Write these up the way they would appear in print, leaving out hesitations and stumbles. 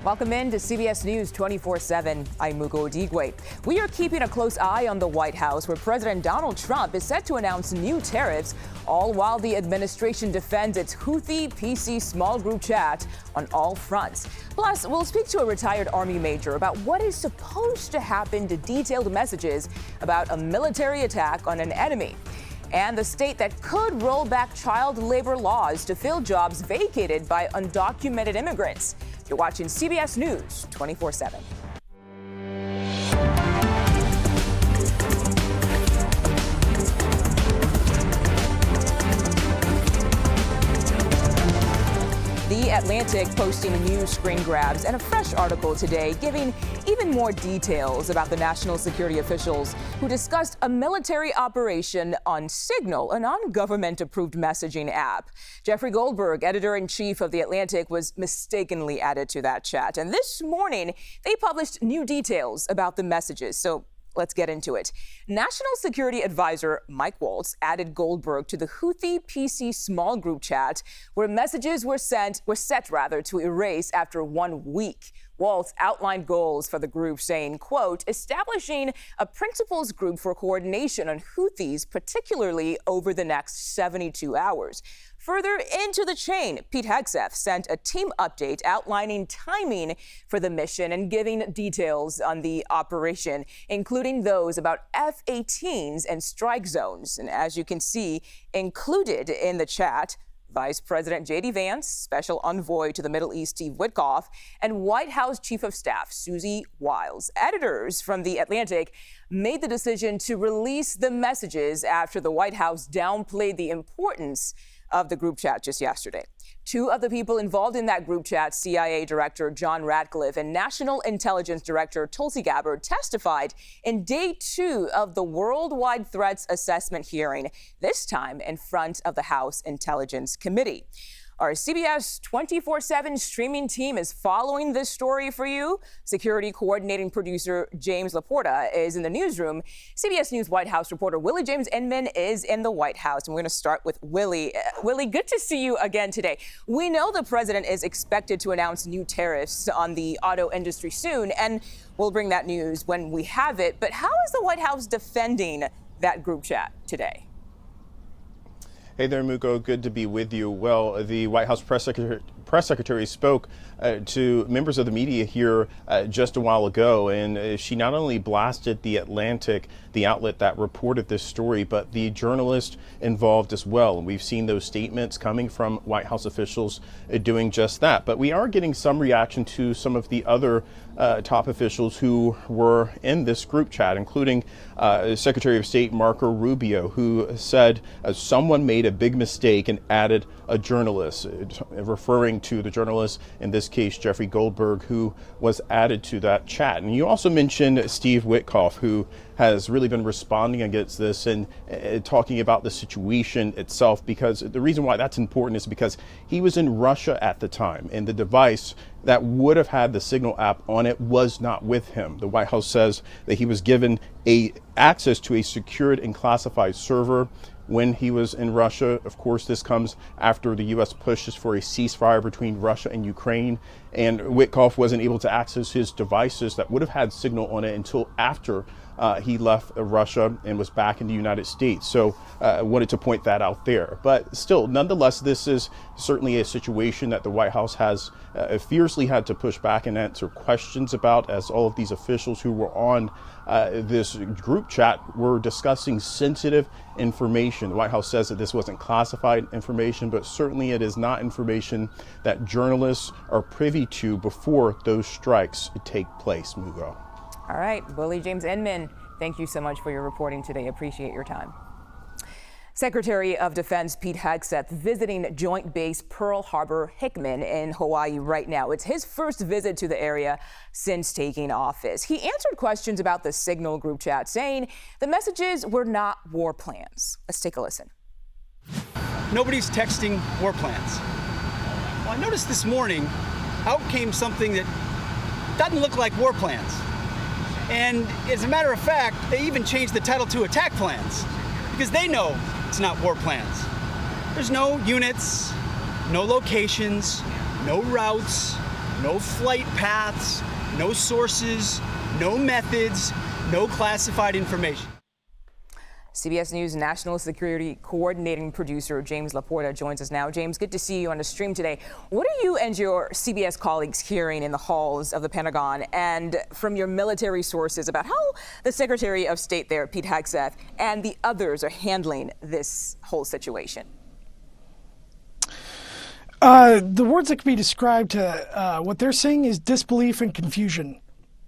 Welcome in to CBS News 24/7. I'm Mugo Odigwe. We are keeping a close eye on the White House, where President Donald Trump is set to announce new tariffs, all while the administration defends its Houthi PC small group chat on all fronts. Plus, we'll speak to a retired Army major about what is supposed to happen to detailed messages about a military attack on an enemy, and the state that could roll back child labor laws to fill jobs vacated by undocumented immigrants. You're watching CBS News 24/7. The Atlantic posting new screen grabs and a fresh article today giving even more details about the national security officials who discussed a military operation on Signal, a non-government-approved messaging app. Jeffrey Goldberg, editor-in-chief of The Atlantic, was mistakenly added to that chat. And this morning, they published new details about the messages. So let's get into it. National Security Advisor Mike Waltz added Goldberg to the Houthi PC small group chat, where messages were set to erase after 1 week. Waltz outlined goals for the group, saying, quote, establishing a principals group for coordination on Houthis, particularly over the next 72 hours. Further into the chain, Pete Hegseth sent a team update outlining timing for the mission and giving details on the operation, including those about F-18s and strike zones. And as you can see, included in the chat, Vice President J.D. Vance, Special Envoy to the Middle East Steve Witkoff, and White House Chief of Staff Susie Wiles. Editors from The Atlantic made the decision to release the messages after the White House downplayed the importance of the group chat just yesterday. Two of the people involved in that group chat, CIA Director John Ratcliffe and National Intelligence Director Tulsi Gabbard, testified in day 2 of the Worldwide Threats Assessment hearing, this time in front of the House Intelligence Committee. Our CBS 24/7 streaming team is following this story for you. Security coordinating producer James Laporta is in the newsroom. CBS News White House reporter Willie James Inman is in the White House. And we're going to start with Willie. Willie, good to see you again today. We know the president is expected to announce new tariffs on the auto industry soon, and we'll bring that news when we have it. But how is the White House defending that group chat today? Hey there, Muko. Good to be with you. Well, the White House press secretary spoke to members of the media here just a while ago, and she not only blasted The Atlantic, the outlet that reported this story, but the journalist involved as well. And we've seen those statements coming from White House officials doing just that. But we are getting some reaction to some of the other top officials who were in this group chat, including Secretary of State Marco Rubio, who said someone made a big mistake and added a journalist, referring to the journalist, in this case, Jeffrey Goldberg, who was added to that chat. And you also mentioned Steve Witkoff, who has really been responding against this and talking about the situation itself, because the reason why that's important is because he was in Russia at the time, and the device that would have had the Signal app on it was not with him. The White House says that he was given access to a secured and classified server when he was in Russia. Of course, this comes after the U.S. pushes for a ceasefire between Russia and Ukraine, and Witkoff wasn't able to access his devices that would have had Signal on it until after he left Russia and was back in the United States. So I wanted to point that out there. But still, nonetheless, this is certainly a situation that the White House has fiercely had to push back and answer questions about, as all of these officials who were on this group chat were discussing sensitive information. The White House says that this wasn't classified information, but certainly it is not information that journalists are privy to before those strikes take place, Mugo. All right, Willie James Inman, thank you so much for your reporting today. Appreciate your time. Secretary of Defense Pete Hegseth visiting Joint Base Pearl Harbor Hickman in Hawaii right now. It's his first visit to the area since taking office. He answered questions about the Signal group chat, saying the messages were not war plans. Let's take a listen. Nobody's texting war plans. Well, I noticed this morning out came something that doesn't look like war plans. And as a matter of fact, they even changed the title to attack plans because they know it's not war plans. There's no units, no locations, no routes, No flight paths, no sources, no methods, no classified information. CBS News National Security Coordinating Producer James Laporta joins us now. James, good to see you on the stream today. What are you and your CBS colleagues hearing in the halls of the Pentagon and from your military sources about how the Secretary of State there, Pete Hegseth, and the others are handling this whole situation? The words that can be described to what they're saying is disbelief and confusion.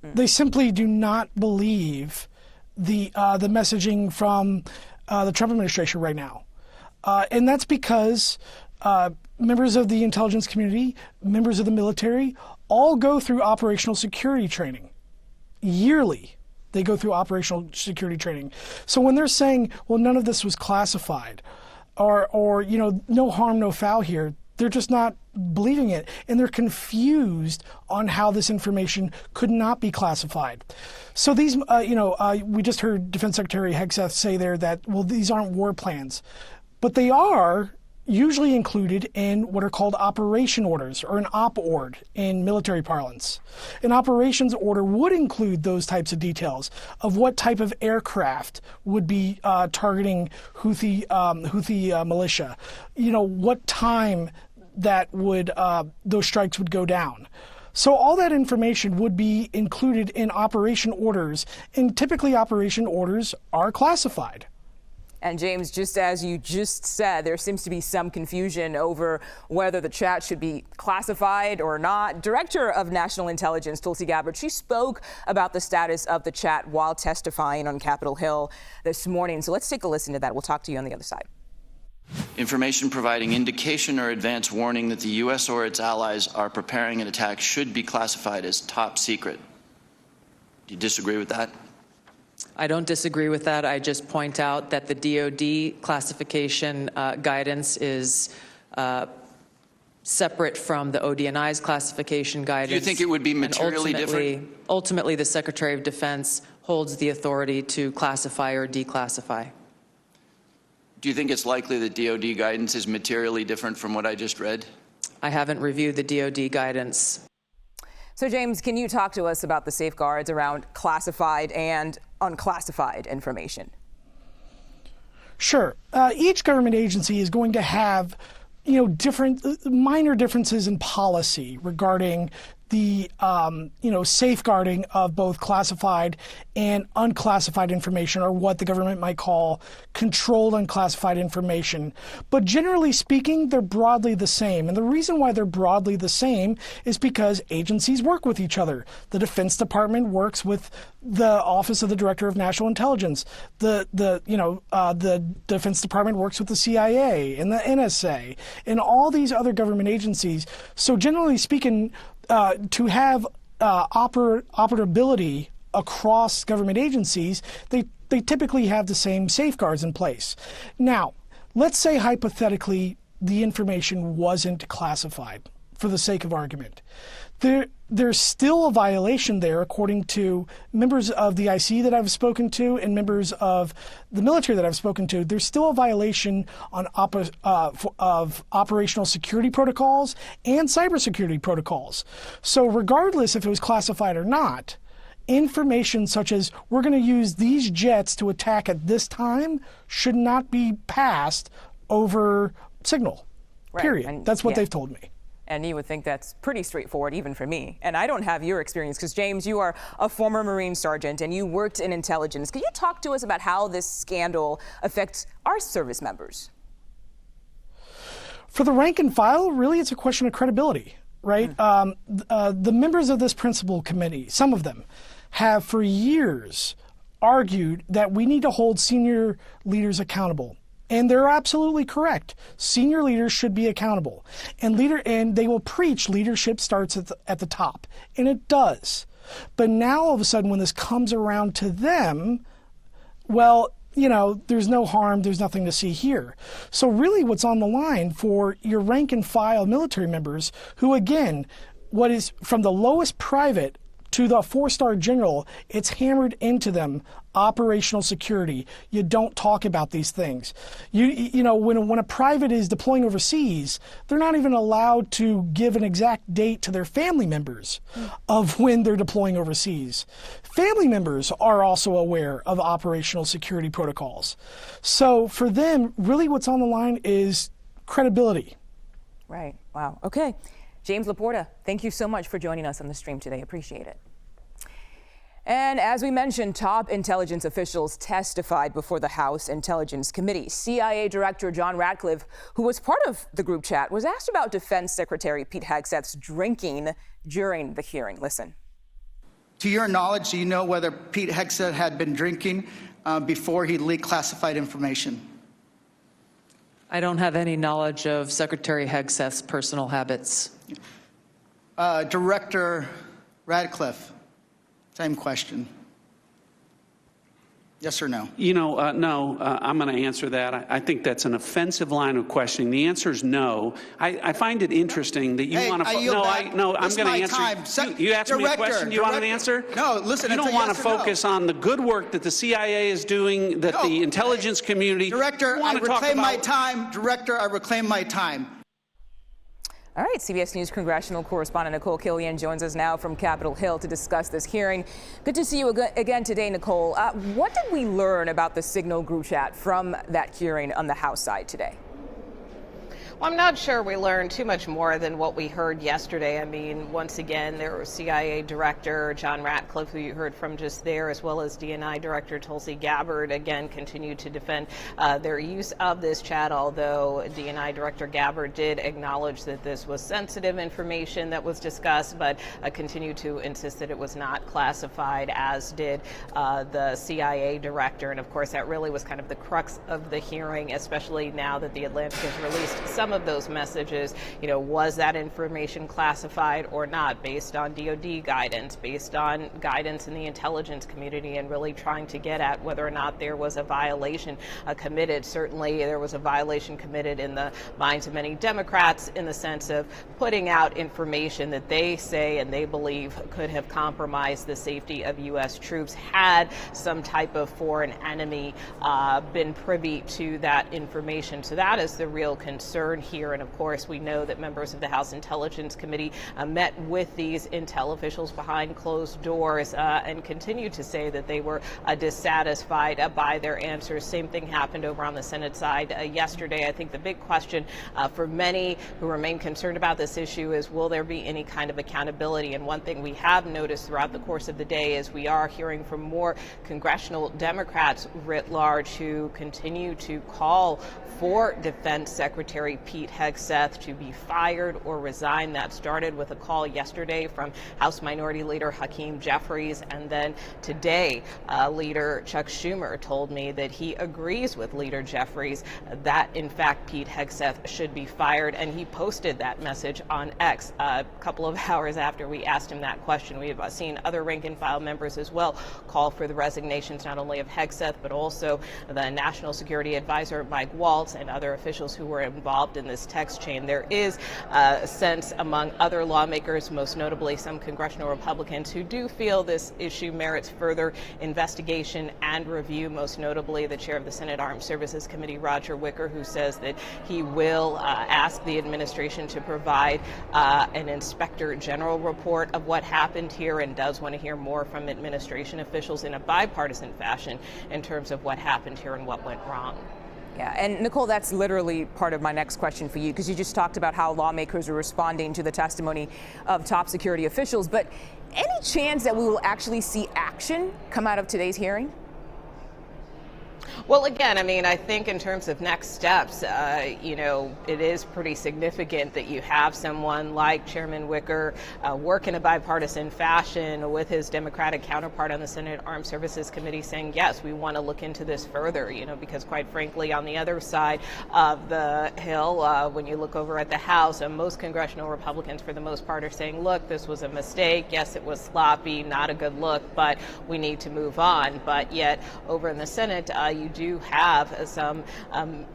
They simply do not believe the messaging from the Trump administration right now. And that's because members of the intelligence community, members of the military, all go through operational security training. Yearly, they go through operational security training. So when they're saying, well, none of this was classified, or you know, no harm, no foul here, they're just not believing it, and they're confused on how this information could not be classified. So these, we just heard Defense Secretary Hegseth say there that, well, these aren't war plans, but they are usually included in what are called operation orders, or an op-ord in military parlance. An operations order would include those types of details of what type of aircraft would be targeting Houthi militia, you know, what time that would those strikes would go down. So all that information would be included in operation orders, and typically operation orders are classified. And James, just as you just said, there seems to be some confusion over whether the chat should be classified or not. Director of National Intelligence, Tulsi Gabbard, she spoke about the status of the chat while testifying on Capitol Hill this morning. So let's take a listen to that. We'll talk to you on the other side. Information providing indication or advance warning that the U.S. or its allies are preparing an attack should be classified as top secret. Do you disagree with that? I don't disagree with that. I just point out that the DoD classification guidance is separate from the ODNI's classification guidance. Do you think it would be materially different? Ultimately, the Secretary of Defense holds the authority to classify or declassify. Do you think it's likely that DoD guidance is materially different from what I just read? I haven't reviewed the DoD guidance. So, James, can you talk to us about the safeguards around classified and unclassified information? Sure. Each government agency is going to have, you know, different minor differences in policy regarding the, safeguarding of both classified and unclassified information, or what the government might call controlled unclassified information. But generally speaking, they're broadly the same. And the reason why they're broadly the same is because agencies work with each other. The Defense Department works with the Office of the Director of National Intelligence. The Defense Department works with the CIA and the NSA and all these other government agencies. So generally speaking, to have operability across government agencies, they typically have the same safeguards in place. Now, let's say hypothetically the information wasn't classified, for the sake of argument. There's still a violation there, according to members of the IC that I've spoken to and members of the military that I've spoken to. There's still a violation on of operational security protocols and cybersecurity protocols. So regardless if it was classified or not, information such as we're going to use these jets to attack at this time should not be passed over signal, period. And that's what they've told me. And you would think that's pretty straightforward, even for me. And I don't have your experience, because, James, you are a former Marine sergeant and you worked in intelligence. Could you talk to us about how this scandal affects our service members? For the rank and file, really, it's a question of credibility, right? The members of this principal committee, some of them, have for years argued that we need to hold senior leaders accountable. And they're absolutely correct. Senior leaders should be accountable. And they will preach leadership starts at the top. And it does. But now all of a sudden when this comes around to them, well, you know, there's no harm, there's nothing to see here. So really what's on the line for your rank and file military members who, again, what is from the lowest private to the 4-star general, it's hammered into them. Operational security. You don't talk about these things. You know, when a private is deploying overseas, they're not even allowed to give an exact date to their family members of when they're deploying overseas. Family members are also aware of operational security protocols. So for them, really what's on the line is credibility. Right. Wow. Okay. James Laporta, thank you so much for joining us on the stream today. Appreciate it. And as we mentioned, top intelligence officials testified before the House Intelligence Committee. CIA Director John Ratcliffe, who was part of the group chat, was asked about Defense Secretary Pete Hegseth's drinking during the hearing. Listen. To your knowledge, do you know whether Pete Hegseth had been drinking before he leaked classified information? I don't have any knowledge of Secretary Hegseth's personal habits. Director Radcliffe, same question. Yes or no? You know, no, I'm going to answer that. I think that's an offensive line of questioning. The answer is no. I find it interesting that you want to. I'm going to answer. You asked me a question. Do you want an answer? No, listen. You don't want to focus on the good work that the CIA is doing, that the intelligence community. Director, I reclaim my time. Director, I reclaim my time. All right, CBS News congressional correspondent Nicole Killian joins us now from Capitol Hill to discuss this hearing. Good to see you again today, Nicole. What did we learn about the Signal group chat from that hearing on the House side today? Well, I'm not sure we learned too much more than what we heard yesterday. I mean, once again, there was CIA Director John Ratcliffe, who you heard from just there, as well as DNI Director Tulsi Gabbard, again, continued to defend their use of this chat, although DNI Director Gabbard did acknowledge that this was sensitive information that was discussed, but continued to insist that it was not classified, as did the CIA Director. And of course, that really was kind of the crux of the hearing, especially now that the Atlantic has released some of those messages. You know, was that information classified or not, based on DoD guidance, based on guidance in the intelligence community, and really trying to get at whether or not there was a violation committed. Certainly there was a violation committed in the minds of many Democrats in the sense of putting out information that they say and they believe could have compromised the safety of U.S. troops had some type of foreign enemy been privy to that information. So that is the real concern here. And of course, we know that members of the House Intelligence Committee met with these intel officials behind closed doors and continued to say that they were dissatisfied by their answers. Same thing happened over on the Senate side yesterday. I think the big question for many who remain concerned about this issue is, will there be any kind of accountability? And one thing we have noticed throughout the course of the day is we are hearing from more congressional Democrats writ large who continue to call for Defense Secretary Pete Hegseth to be fired or resign. That started with a call yesterday from House Minority Leader Hakeem Jeffries, and then today Leader Chuck Schumer told me that he agrees with Leader Jeffries that in fact Pete Hegseth should be fired, and he posted that message on X a couple of hours after we asked him that question. We have seen other rank and file members as well call for the resignations not only of Hegseth but also the National Security Advisor Mike Waltz and other officials who were involved in this text chain. There is a sense among other lawmakers, most notably some congressional Republicans, who do feel this issue merits further investigation and review, most notably the chair of the Senate Armed Services Committee, Roger Wicker, who says that he will ask the administration to provide an inspector general report of what happened here, and does want to hear more from administration officials in a bipartisan fashion in terms of what happened here and what went wrong. Yeah, and Nicole, that's literally part of my next question for you, because you just talked about how lawmakers are responding to the testimony of top security officials. But any chance that we will actually see action come out of today's hearing? Well, again, I mean, I think in terms of next steps, you know, it is pretty significant that you have someone like Chairman Wicker work in a bipartisan fashion with his Democratic counterpart on the Senate Armed Services Committee saying, yes, we want to look into this further, you know, because quite frankly, on the other side of the hill, when you look over at the House, most congressional Republicans, for the most part, are saying, look, this was a mistake. Yes, it was sloppy, not a good look, but we need to move on. But yet over in the Senate, you do have some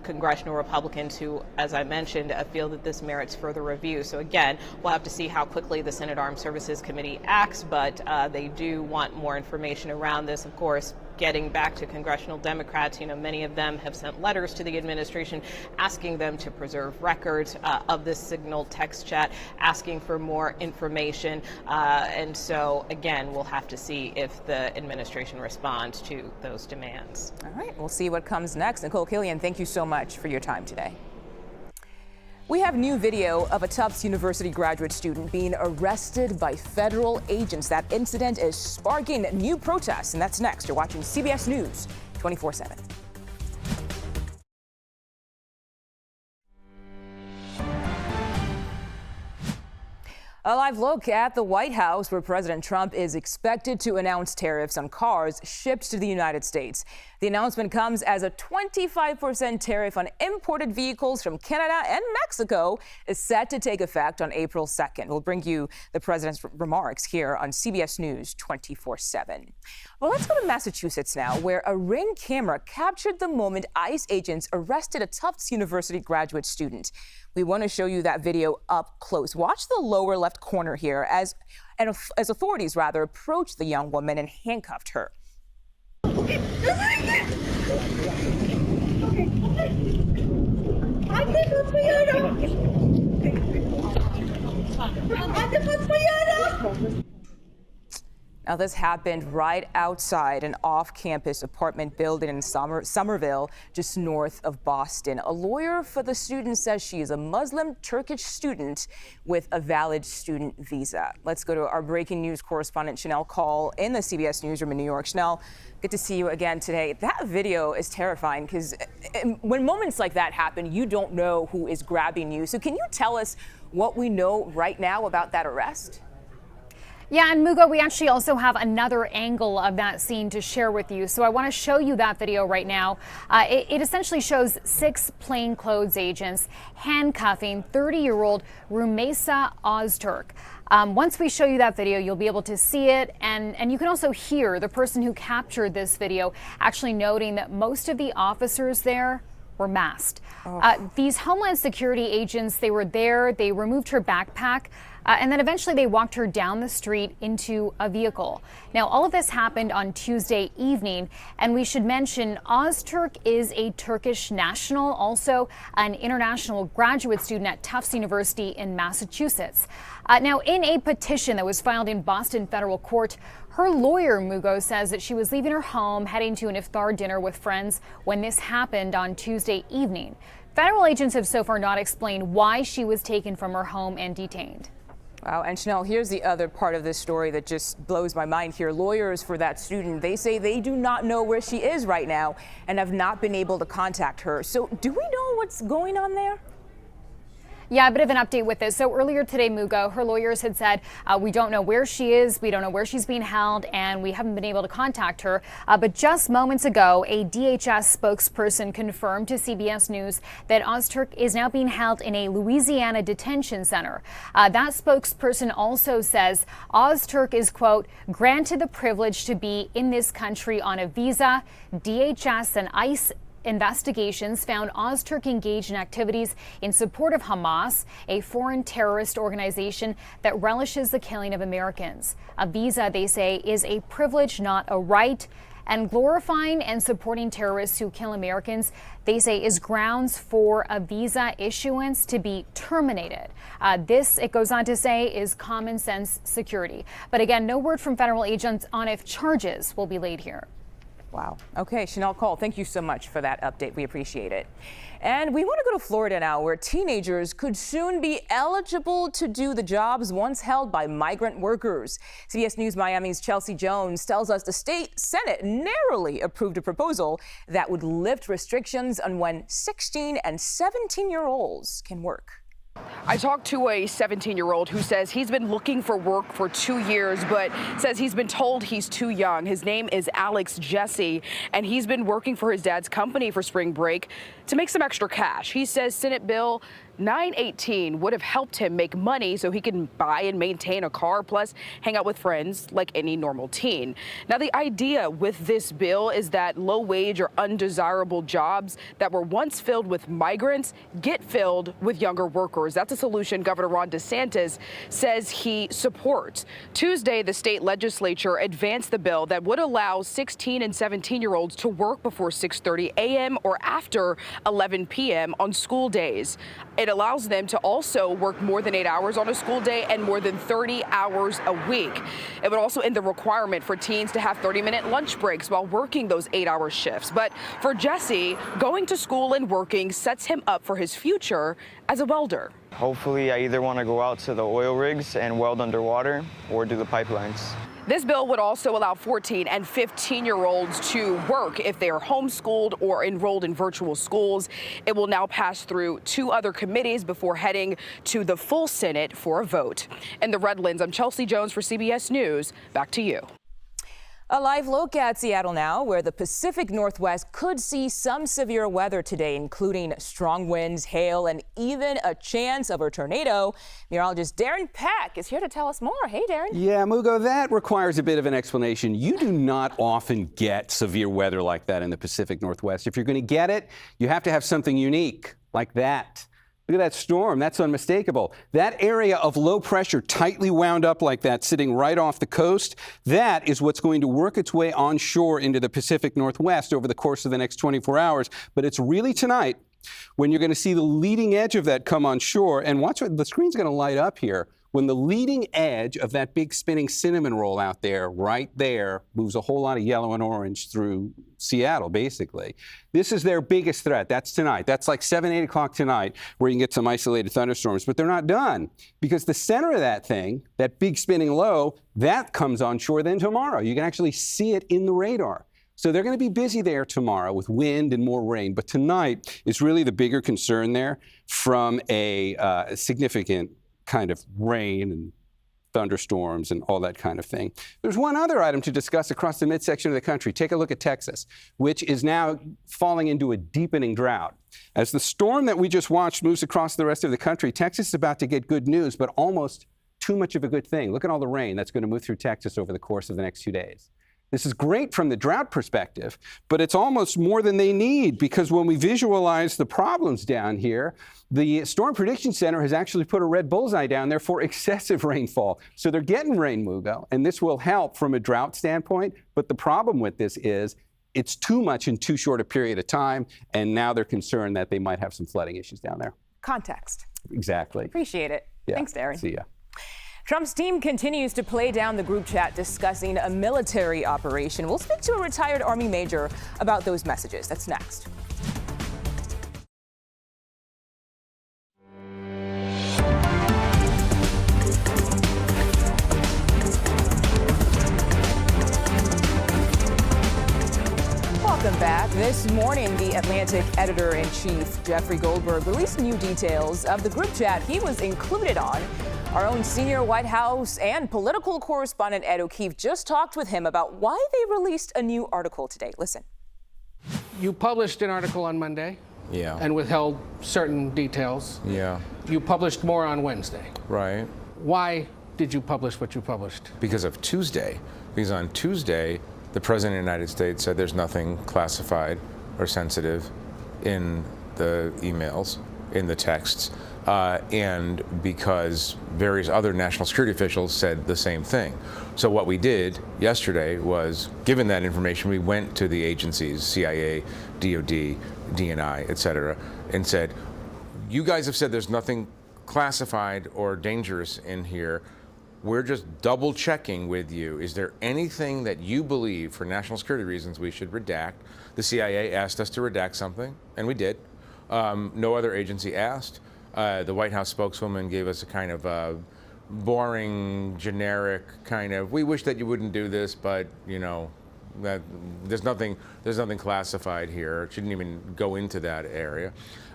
congressional Republicans who, as I mentioned, feel that this merits further review. So again, we'll have to see how quickly the Senate Armed Services Committee acts, but they do want more information around this. Of course, getting back to congressional Democrats, many of them have sent letters to the administration asking them to preserve records of this signal text chat, asking for more information. And so, again, we'll have to see if the administration responds to those demands. All right, we'll see what comes next. Nicole Killian, thank you so much for your time today. We have new video of a Tufts University graduate student being arrested by federal agents. That incident is sparking new protests, and that's next. You're watching CBS News 24/7. A live look at the White House, where President Trump is expected to announce tariffs on cars shipped to the United States. The announcement comes as a 25% tariff on imported vehicles from Canada and Mexico is set to take effect on April 2nd. We'll bring you the president's remarks here on CBS News 24/7. Well, let's go to Massachusetts now, where a Ring camera captured the moment ICE agents arrested a Tufts University graduate student. We want to show you that video up close. Watch the lower left corner here as authorities approached the young woman and handcuffed her. Now, this happened right outside an off-campus apartment building in Somerville, just north of Boston. A lawyer for the student says she is a Muslim Turkish student with a valid student visa. Let's go to our breaking news correspondent, Chanel Call, in the CBS newsroom in New York. Chanel, good to see you again today. That video is terrifying because when moments like that happen, you don't know who is grabbing you. So can you tell us what we know right now about that arrest? Yeah, and Mugo, we actually also have another angle of that scene to share with you. So I want to show you that video right now. It essentially shows 6 plainclothes agents handcuffing 30-year-old Rumeysa Ozturk. Once we show you that video, you'll be able to see it, and you can also hear the person who captured this video actually noting that most of the officers there were masked. These Homeland Security agents, they were there, they removed her backpack, and then eventually they walked her down the street into a vehicle. Now, all of this happened on Tuesday evening, and we should mention Ozturk is a Turkish national, also an international graduate student at Tufts University in Massachusetts. Now, in a petition that was filed in Boston federal court, her lawyer, Mugo, says that she was leaving her home, heading to an iftar dinner with friends when this happened on Tuesday evening. Federal agents have so far not explained why she was taken from her home and detained. Wow, and Chanel, here's the other part of this story that just blows my mind here. Lawyers for that student, they say they do not know where she is right now and have not been able to contact her. So do we know what's going on there? Yeah, a bit of an update with this. So earlier today, Mugo, her lawyers had said, we don't know where she is, we don't know where she's being held, and we haven't been able to contact her. But just moments ago, a DHS spokesperson confirmed to CBS News that Ozturk is now being held in a Louisiana detention center. That spokesperson also says Ozturk is, quote, granted the privilege to be in this country on a visa. DHS and ICE investigations found Ozturk engaged in activities in support of Hamas, a foreign terrorist organization that relishes the killing of Americans. A visa, they say, is a privilege, not a right. And glorifying and supporting terrorists who kill Americans, they say, is grounds for a visa issuance to be terminated. This, it goes on to say, is common sense security. But again, no word from federal agents on if charges will be laid here. Wow. Okay, Chanel Cole, thank you so much for that update. We appreciate it. And we want to go to Florida now, where teenagers could soon be eligible to do the jobs once held by migrant workers. CBS News Miami's Chelsea Jones tells us the state Senate narrowly approved a proposal that would lift restrictions on when 16 and 17-year-olds can work. I talked to a 17-year-old who says he's been looking for work for 2 years, but says he's been told he's too young. His name is Alex Jesse, and he's been working for his dad's company for spring break to make some extra cash. He says Senate Bill $918 would have helped him make money so he can buy and maintain a car, plus hang out with friends like any normal teen. Now, the idea with this bill is that low-wage or undesirable jobs that were once filled with migrants get filled with younger workers. That's a solution Governor Ron DeSantis says he supports. Tuesday, the state legislature advanced the bill that would allow 16 and 17-year-olds to work before 6:30 a.m. or after 11 p.m. on school days. It allows them to also work more than 8 hours on a school day and more than 30 hours a week. It would also end the requirement for teens to have 30-minute lunch breaks while working those 8-hour shifts. But for Jesse, going to school and working sets him up for his future as a welder. Hopefully, I either want to go out to the oil rigs and weld underwater or do the pipelines. This bill would also allow 14 and 15-year-olds to work if they are homeschooled or enrolled in virtual schools. It will now pass through 2 other committees before heading to the full Senate for a vote. In the Redlands, I'm Chelsea Jones for CBS News. Back to you. A live look at Seattle now, where the Pacific Northwest could see some severe weather today, including strong winds, hail, and even a chance of a tornado. Meteorologist Darren Peck is here to tell us more. Hey, Darren. Yeah, Mugo, that requires a bit of an explanation. You do not often get severe weather like that in the Pacific Northwest. If you're going to get it, you have to have something unique like that. Look at that storm. That's unmistakable. That area of low pressure tightly wound up like that, sitting right off the coast, that is what's going to work its way onshore into the Pacific Northwest over the course of the next 24 hours. But it's really tonight when you're going to see the leading edge of that come on shore. And watch what the screen's going to light up here. When the leading edge of that big spinning cinnamon roll out there, right there, moves a whole lot of yellow and orange through Seattle, basically. This is their biggest threat. That's tonight. That's like 7, 8 o'clock tonight, where you can get some isolated thunderstorms. But they're not done, because the center of that thing, that big spinning low, that comes on shore then tomorrow. You can actually see it in the radar. So they're going to be busy there tomorrow with wind and more rain. But tonight is really the bigger concern there from a significant kind of rain and thunderstorms and all that kind of thing. There's one other item to discuss across the midsection of the country. Take a look at Texas, which is now falling into a deepening drought. As the storm that we just watched moves across the rest of the country, Texas is about to get good news, but almost too much of a good thing. Look at all the rain that's going to move through Texas over the course of the next 2 days. This is great from the drought perspective, but it's almost more than they need, because when we visualize the problems down here, the Storm Prediction Center has actually put a red bullseye down there for excessive rainfall. So they're getting rain, Mugo, and this will help from a drought standpoint. But the problem with this is it's too much in too short a period of time, and now they're concerned that they might have some flooding issues down there. Context. Exactly. Appreciate it. Yeah. Thanks, Darren. See ya. Trump's team continues to play down the group chat discussing a military operation. We'll speak to a retired Army major about those messages. That's next. Welcome back. This morning, the Atlantic editor-in-chief, Jeffrey Goldberg, released new details of the group chat he was included on. Our own senior White House and political correspondent Ed O'Keefe just talked with him about why they released a new article today. Listen. You published an article on Monday. Yeah. And withheld certain details. Yeah. You published more on Wednesday. Right. Why did you publish what you published? Because of Tuesday. Because on Tuesday, the President of the United States said there's nothing classified or sensitive in the emails, in the texts, and because various other national security officials said the same thing. So what we did yesterday was, given that information, we went to the agencies, CIA, DOD, DNI, et cetera, and said, you guys have said there's nothing classified or dangerous in here. We're just double checking with you. Is there anything that you believe for national security reasons we should redact? The CIA asked us to redact something, and we did. No other agency asked. The White House spokeswoman gave us a kind of boring, generic kind of, we wish that you wouldn't do this, but you know, that there's nothing classified here. It shouldn't even go into that area.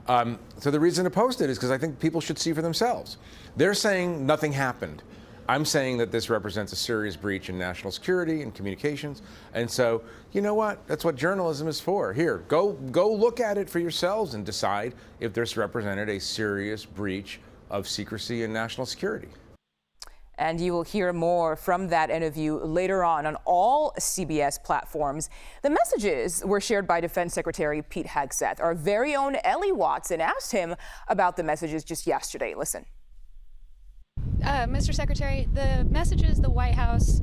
So the reason to post it is because I think people should see for themselves. They're saying nothing happened. I'm saying that this represents a serious breach in national security and communications. And so, you know what? That's what journalism is for. Here, go look at it for yourselves and decide if this represented a serious breach of secrecy and national security. And you will hear more from that interview later on all CBS platforms. The messages were shared by Defense Secretary Pete Hegseth. Our very own Ellie Watson asked him about the messages just yesterday. Listen. Mr. Secretary, the messages the White House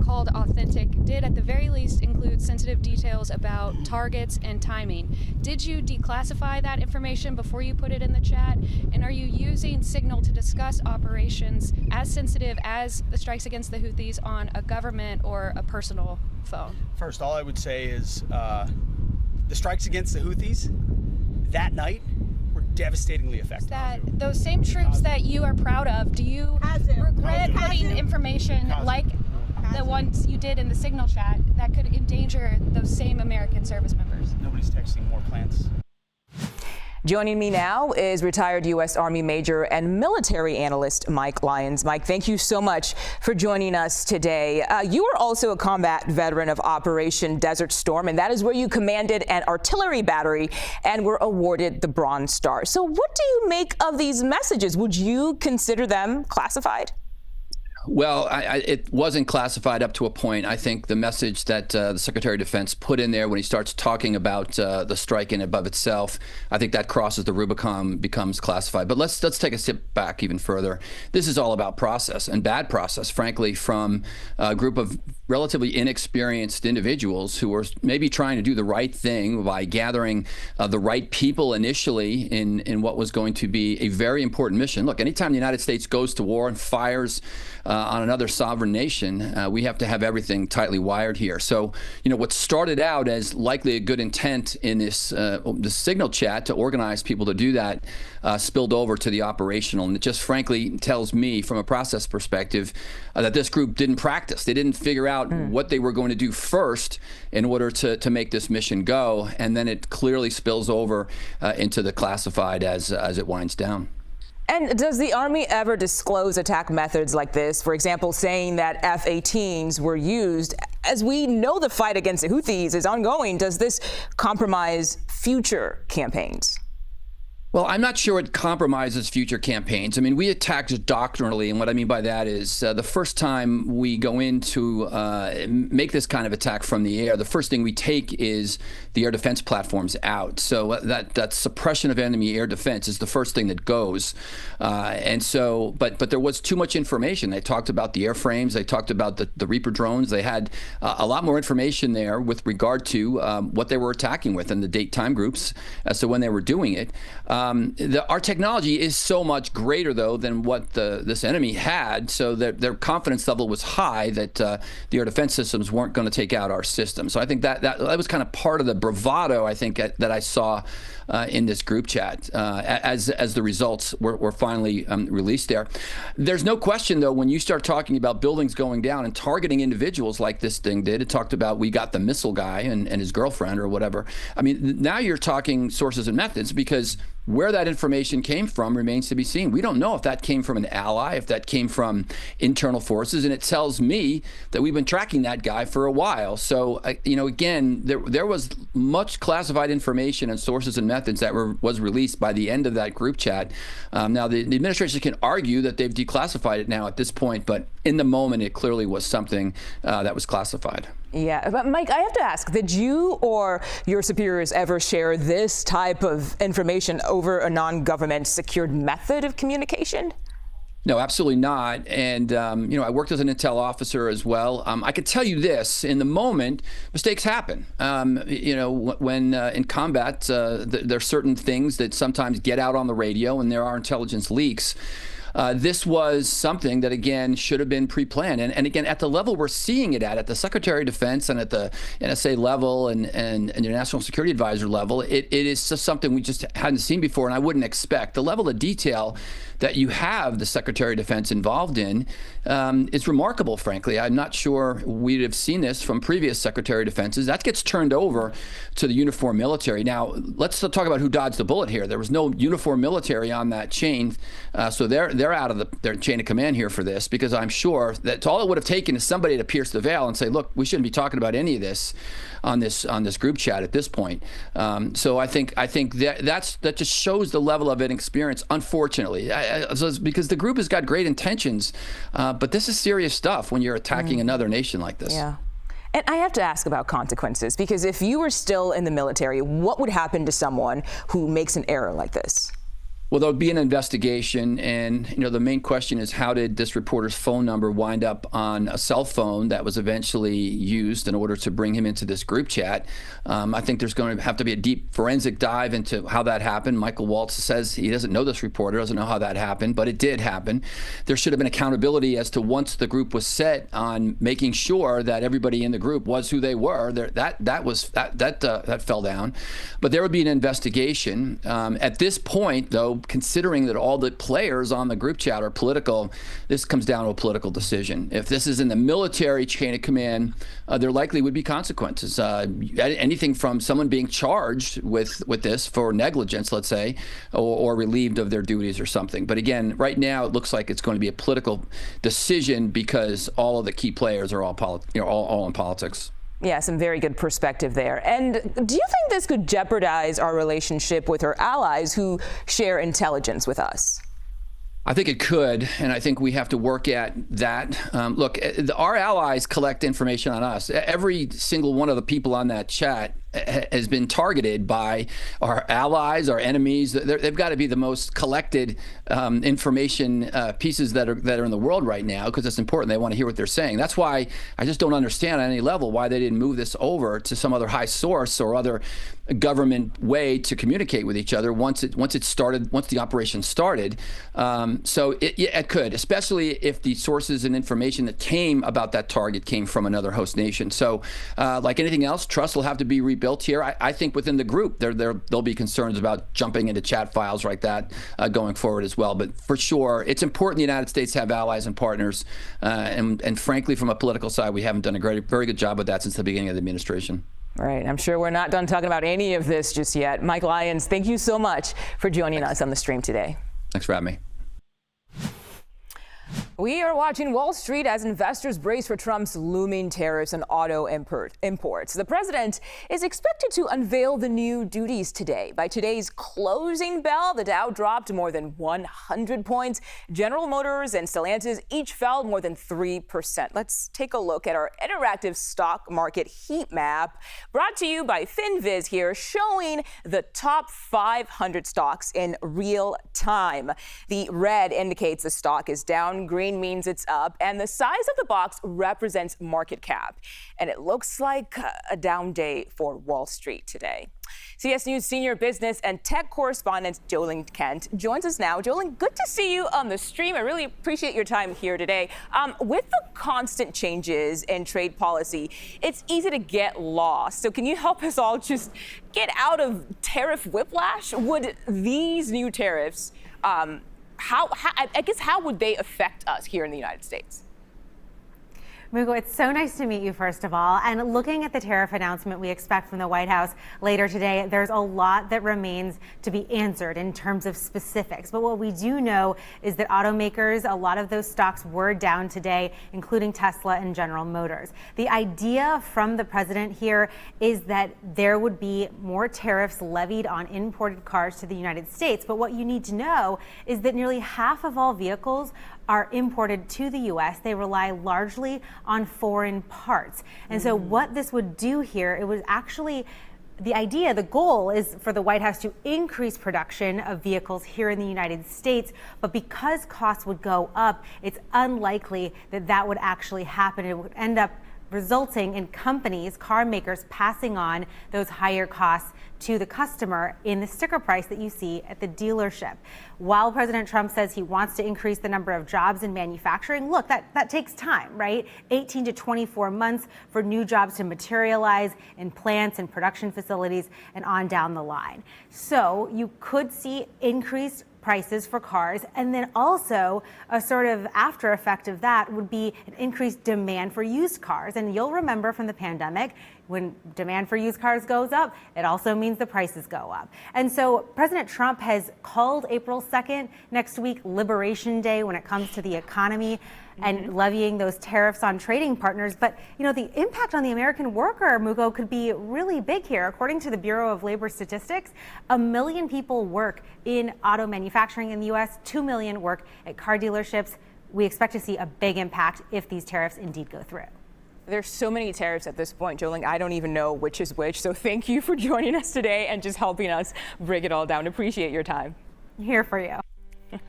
called authentic did at the very least include sensitive details about targets and timing. Did you declassify that information before you put it in the chat? And are you using Signal to discuss operations as sensitive as the strikes against the Houthis on a government or a personal phone? First, all I would say is the strikes against the Houthis that night were devastatingly effective. Those same troops that you are proud of, do you regret putting information like the ones you did in the Signal chat that could endanger those same American service members? Nobody's texting war plants. Joining me now is retired U.S. Army Major and military analyst Mike Lyons. Mike, thank you so much for joining us today. You are also a combat veteran of Operation Desert Storm, and that is where you commanded an artillery battery and were awarded the Bronze Star. So what do you make of these messages? Would you consider them classified? Well, it wasn't classified up to a point. I think the message that the Secretary of Defense put in there when he starts talking about the strike in above itself, I think that crosses the Rubicon, becomes classified. But let's take a step back even further. This is all about process, and bad process, frankly, from a group of relatively inexperienced individuals who were maybe trying to do the right thing by gathering the right people initially in what was going to be a very important mission. Look, anytime the United States goes to war and fires on another sovereign nation, we have to have everything tightly wired here. So, you know, what started out as likely a good intent in this Signal chat to organize people to do that spilled over to the operational. And it just frankly tells me from a process perspective that this group didn't practice. They didn't figure out what they were going to do first in order to make this mission go. And then it clearly spills over into the classified as it winds down. And does the Army ever disclose attack methods like this? For example, saying that F-18s were used. As we know, the fight against the Houthis is ongoing. Does this compromise future campaigns? Well, I'm not sure it compromises future campaigns. I mean, we attack doctrinally, and what I mean by that is the first time we go in to make this kind of attack from the air, the first thing we take is the air defense platforms out. So that suppression of enemy air defense is the first thing that goes. And so, but there was too much information. They talked about the airframes. They talked about the Reaper drones. They had a lot more information there with regard to what they were attacking with and the date time groups as to when they were doing it. Our technology is so much greater, though, than what this enemy had, so that their confidence level was high that the air defense systems weren't going to take out our system. So I think that was kind of part of the bravado, I think, that I saw in this group chat as the results were finally released there. There's no question, though, when you start talking about buildings going down and targeting individuals like this thing did. It talked about we got the missile guy and his girlfriend or whatever. I mean, now you're talking sources and methods, because where that information came from remains to be seen. We don't know if that came from an ally, if that came from internal forces, and it tells me that we've been tracking that guy for a while. So, you know, again, there was much classified information and sources and methods that was released by the end of that group chat. Now, the administration can argue that they've declassified it now at this point, but in the moment, it clearly was something that was classified. Yeah, but Mike, I have to ask, did you or your superiors ever share this type of information over a non-government secured method of communication? No, absolutely not. And, you know, I worked as an intel officer as well. I could tell you this, in the moment, mistakes happen. You know, when in combat, there are certain things that sometimes get out on the radio, and there are intelligence leaks. This was something that, again, should have been pre-planned. And again, at the level we're seeing it at the Secretary of Defense and at the NSA level and the National Security Advisor level, it is just something we just hadn't seen before, and I wouldn't expect. The level of detail that you have the Secretary of Defense involved in is remarkable, frankly. I'm not sure we'd have seen this from previous Secretary of Defenses. That gets turned over to the uniformed military. Now, let's talk about who dodged the bullet here. There was no uniformed military on that chain, so they're they're out of their chain of command here for this, because I'm sure that all it would have taken is somebody to pierce the veil and say, look, we shouldn't be talking about any of this on this group chat at this point. So I think that just shows the level of inexperience, unfortunately, because the group has got great intentions, but this is serious stuff when you're attacking another nation like this. Yeah. And I have to ask about consequences, because if you were still in the military, what would happen to someone who makes an error like this? Well, there'll be an investigation, and the main question is, how did this reporter's phone number wind up on a cell phone that was eventually used in order to bring him into this group chat? I think there's going to have to be a deep forensic dive into how that happened. Michael Waltz says he doesn't know this reporter, doesn't know how that happened, but it did happen. There should have been accountability as to, once the group was set on making sure that everybody in the group was who they were. That fell down, but there would be an investigation. At this point, though, considering that all the players on the group chat are political, this comes down to a political decision. If this is in the military chain of command, there likely would be consequences. Anything from someone being charged with this for negligence, let's say, or relieved of their duties or something. But again, right now it looks like it's going to be a political decision, because all of the key players are all in politics. Yeah, some very good perspective there. And do you think this could jeopardize our relationship with our allies who share intelligence with us? I think it could, and I think we have to work at that. Look, our allies collect information on us. Every single one of the people on that chat has been targeted by our allies, our enemies. They've got to be the most collected information pieces that are in the world right now, because it's important. They want to hear what they're saying. That's why I just don't understand on any level why they didn't move this over to some other high source or other government way to communicate with each other once the operation started. So it could, especially if the sources and information that came about that target came from another host nation. So like anything else, trust will have to be rebuilt here. I think within the group, there'll be concerns about jumping into chat files like that going forward as well. But for sure, it's important the United States have allies and partners. And frankly, from a political side, we haven't done a very good job with that since the beginning of the administration. Right. I'm sure we're not done talking about any of this just yet. Mike Lyons, thank you so much for joining us on the stream today. Thanks for having me. We are watching Wall Street as investors brace for Trump's looming tariffs on auto imports. The president is expected to unveil the new duties today. By today's closing bell, the Dow dropped more than 100 points. General Motors and Stellantis each fell more than 3%. Let's take a look at our interactive stock market heat map, brought to you by FinViz here, showing the top 500 stocks in real time. The red indicates the stock is down, green means it's up, and the size of the box represents market cap. And it looks like a down day for Wall Street today. CBS News senior business and tech correspondent Jolene Kent joins us now. Jolene, good to see you on the stream. I really appreciate your time here today. With the constant changes in trade policy, it's easy to get lost. So can you help us all just get out of tariff whiplash? Would these new tariffs, how would they affect us here in the United States? Mugo, it's so nice to meet you, first of all. And looking at the tariff announcement we expect from the White House later today, there's a lot that remains to be answered in terms of specifics. But what we do know is that automakers, a lot of those stocks were down today, including Tesla and General Motors. The idea from the president here is that there would be more tariffs levied on imported cars to the United States. But what you need to know is that nearly half of all vehicles are imported to the U.S. They rely largely on foreign parts. And so what this would do here, it was actually the goal is for the White House to increase production of vehicles here in the United States. But because costs would go up, it's unlikely that that would actually happen. It would end up resulting in companies, car makers, passing on those higher costs to the customer in the sticker price that you see at the dealership. While President Trump says he wants to increase the number of jobs in manufacturing, look, that takes time, right? 18 to 24 months for new jobs to materialize in plants and production facilities and on down the line. So you could see increased prices for cars. And then also a sort of after effect of that would be an increased demand for used cars. And you'll remember from the pandemic, when demand for used cars goes up, it also means the prices go up. And so President Trump has called April 2nd next week Liberation Day when it comes to the economy and levying those tariffs on trading partners. But, the impact on the American worker, Mugo, could be really big here. According to the Bureau of Labor Statistics, 1 million people work in auto manufacturing in the U.S., 2 million work at car dealerships. We expect to see a big impact if these tariffs indeed go through. There's so many tariffs at this point, Joling, I don't even know which is which. So thank you for joining us today and just helping us break it all down. Appreciate your time. Here for you.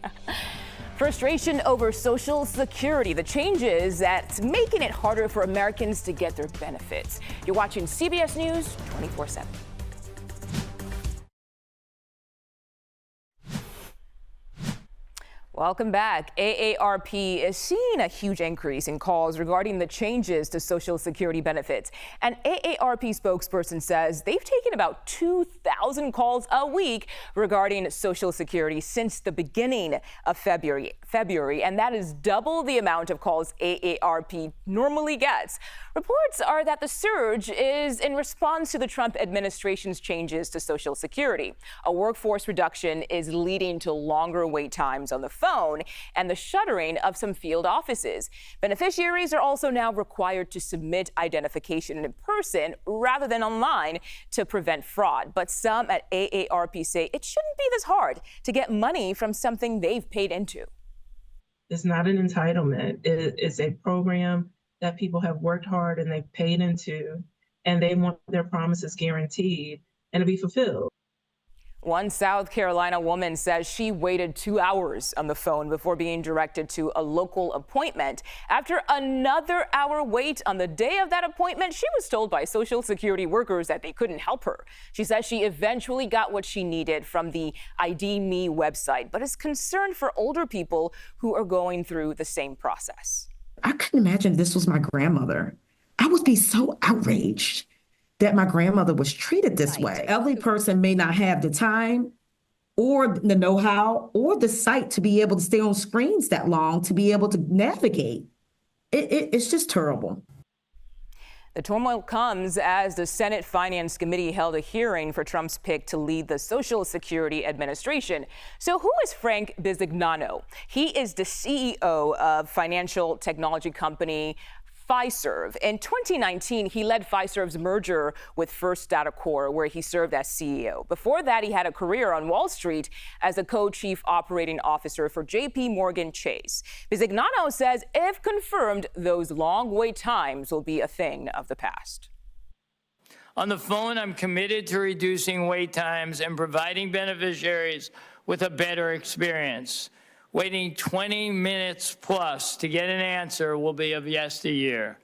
Frustration over Social Security, the changes that's making it harder for Americans to get their benefits. You're watching CBS News 24/7. Welcome back. AARP is seeing a huge increase in calls regarding the changes to Social Security benefits. An AARP spokesperson says they've taken about 2,000 calls a week regarding Social Security since the beginning of February, and that is double the amount of calls AARP normally gets. Reports are that the surge is in response to the Trump administration's changes to Social Security. A workforce reduction is leading to longer wait times on the phone and the shuttering of some field offices. Beneficiaries are also now required to submit identification in person rather than online to prevent fraud. But some at AARP say it shouldn't be this hard to get money from something they've paid into. It's not an entitlement. It's a program that people have worked hard and they've paid into, and they want their promises guaranteed and to be fulfilled. One South Carolina woman says she waited 2 hours on the phone before being directed to a local appointment. After another hour wait on the day of that appointment, she was told by Social Security workers that they couldn't help her. She says she eventually got what she needed from the ID Me website, but is concerned for older people who are going through the same process. I couldn't imagine if this was my grandmother. I would be so outraged that my grandmother was treated this way. Every person may not have the time or the know-how or the sight to be able to stay on screens that long, to be able to navigate. It's just terrible. The turmoil comes as the Senate Finance Committee held a hearing for Trump's pick to lead the Social Security Administration. So who is Frank Bisignano? He is the CEO of financial technology company Fiserv. In 2019, he led Fiserv's merger with First Data Corp, where he served as CEO. Before that, he had a career on Wall Street as a co-chief operating officer for JP Morgan Chase. Bisignano says if confirmed, those long wait times will be a thing of the past. On the phone, I'm committed to reducing wait times and providing beneficiaries with a better experience. Waiting 20 minutes plus to get an answer will be of yesteryear.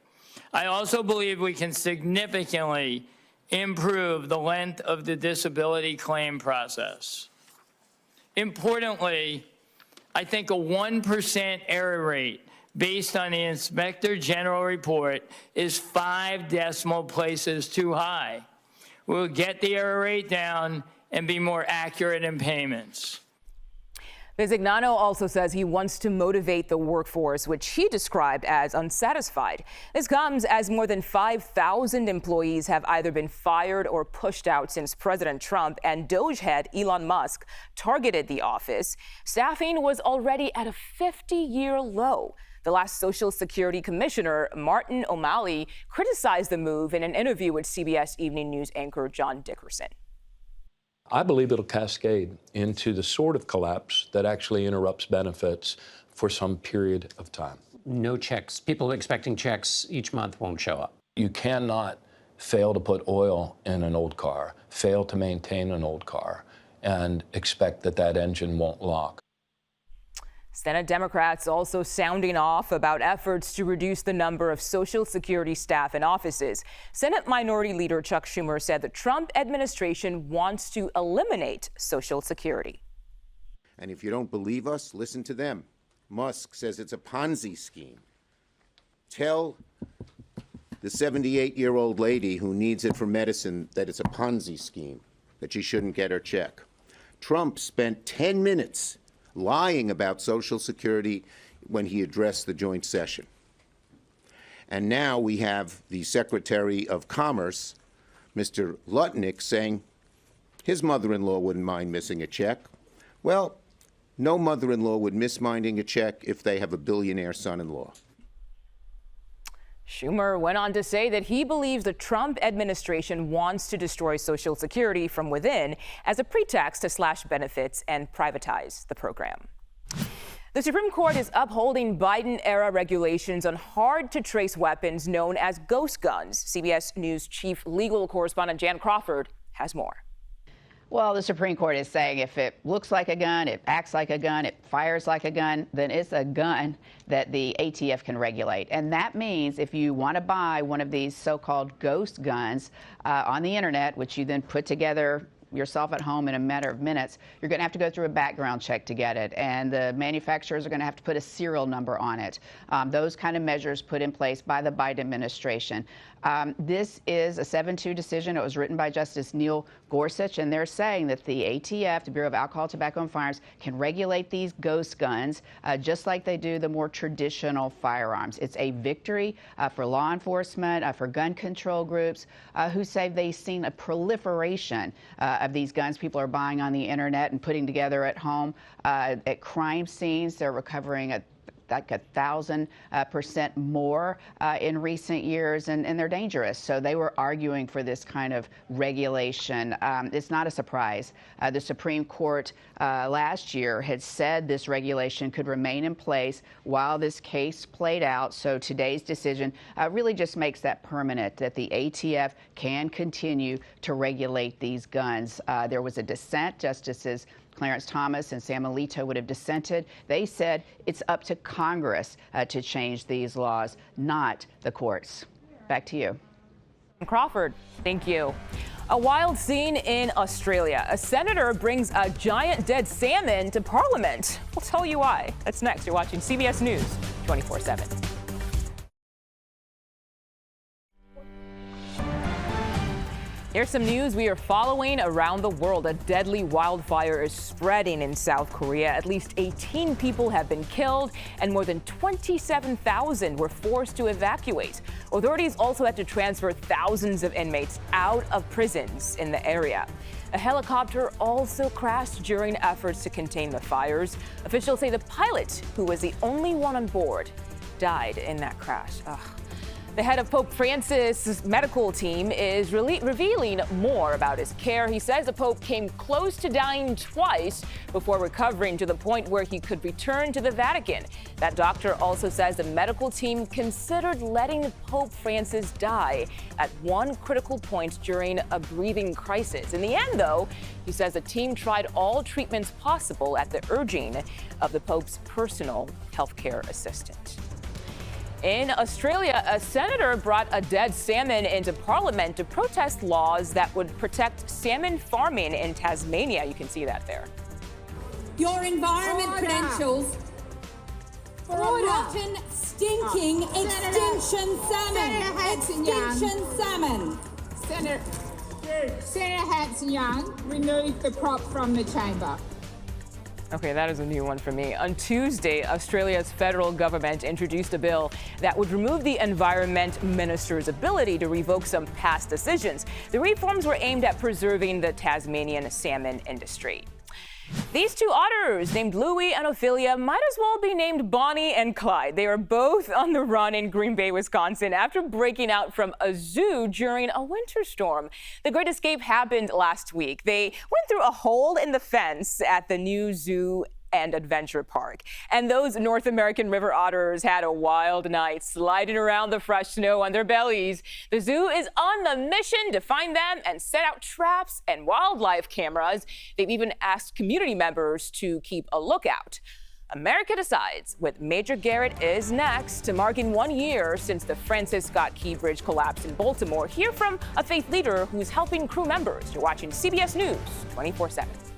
I also believe we can significantly improve the length of the disability claim process. Importantly, I think a 1% error rate based on the Inspector General report is 5 decimal places too high. We'll get the error rate down and be more accurate in payments. Bisignano also says he wants to motivate the workforce, which he described as unsatisfied. This comes as more than 5,000 employees have either been fired or pushed out since President Trump and Doge head Elon Musk targeted the office. Staffing was already at a 50-year low. The last Social Security Commissioner, Martin O'Malley, criticized the move in an interview with CBS Evening News anchor John Dickerson. I believe it'll cascade into the sort of collapse that actually interrupts benefits for some period of time. No checks. People expecting checks each month won't show up. You cannot fail to put oil in an old car, fail to maintain an old car, and expect that that engine won't lock. Senate Democrats also sounding off about efforts to reduce the number of Social Security staff in offices. Senate Minority Leader Chuck Schumer said the Trump administration wants to eliminate Social Security. And if you don't believe us, listen to them. Musk says it's a Ponzi scheme. Tell the 78-year-old lady who needs it for medicine that it's a Ponzi scheme, that she shouldn't get her check. Trump spent 10 minutes lying about Social Security when he addressed the joint session. And now we have the Secretary of Commerce, Mr. Lutnick, saying his mother-in-law wouldn't mind missing a check. Well, no mother-in-law would miss minding a check if they have a billionaire son-in-law. Schumer went on to say that he believes the Trump administration wants to destroy Social Security from within as a pretext to slash benefits and privatize the program. The Supreme Court is upholding Biden-era regulations on hard-to-trace weapons known as ghost guns. CBS News chief legal correspondent Jan Crawford has more. Well, the Supreme Court is saying if it looks like a gun, it acts like a gun, it fires like a gun, then it's a gun that the ATF can regulate. And that means if you want to buy one of these so-called ghost guns on the internet, which you then put together yourself at home in a matter of minutes, you're going to have to go through a background check to get it. And the manufacturers are going to have to put a serial number on it. Those kind of measures put in place by the Biden administration. This is a 7-2 decision. It was written by Justice Neil Gorsuch, and they're saying that the ATF, the Bureau of Alcohol, Tobacco, and Firearms, can regulate these ghost guns just like they do the more traditional firearms. It's a victory for law enforcement, for gun control groups who say they've seen a proliferation of these guns people are buying on the internet and putting together at home. At crime scenes, they're recovering like 1,000% more in recent years, and they're dangerous. So they were arguing for this kind of regulation. It's not a surprise. The Supreme Court last year had said this regulation could remain in place while this case played out. So today's decision really just makes that permanent, that the ATF can continue to regulate these guns. There was a dissent. Justices Clarence Thomas and Sam Alito would have dissented. They said it's up to Congress to change these laws, not the courts. Back to you. Crawford, thank you. A wild scene in Australia. A senator brings a giant dead salmon to Parliament. We'll tell you why. That's next. You're watching CBS News 24/7. Here's some news we are following around the world. A deadly wildfire is spreading in South Korea. At least 18 people have been killed and more than 27,000 were forced to evacuate. Authorities also had to transfer thousands of inmates out of prisons in the area. A helicopter also crashed during efforts to contain the fires. Officials say the pilot, who was the only one on board, died in that crash. The head of Pope Francis' medical team is revealing more about his care. He says the Pope came close to dying twice before recovering to the point where he could return to the Vatican. That doctor also says the medical team considered letting Pope Francis die at one critical point during a breathing crisis. In the end, though, he says the team tried all treatments possible at the urging of the Pope's personal healthcare assistant. In Australia, a senator brought a dead salmon into Parliament to protest laws that would protect salmon farming in Tasmania. You can see that there. Your environment credentials for a rotten, stinking extinction salmon. Extinction salmon. Senator Hanson-Young removed the prop from the chamber. Okay, that is a new one for me. On Tuesday, Australia's federal government introduced a bill that would remove the environment minister's ability to revoke some past decisions. The reforms were aimed at preserving the Tasmanian salmon industry. These two otters, named Louie and Ophelia, might as well be named Bonnie and Clyde. They are both on the run in Green Bay, Wisconsin, after breaking out from a zoo during a winter storm. The Great Escape happened last week. They went through a hole in the fence at the new zoo and adventure park. And those North American river otters had a wild night, sliding around the fresh snow on their bellies. The zoo is on the mission to find them and set out traps and wildlife cameras. They've even asked community members to keep a lookout. America Decides with Major Garrett is next, marking 1 year since the Francis Scott Key Bridge collapsed in Baltimore. Hear from a faith leader who's helping crew members. You're watching CBS News 24/7.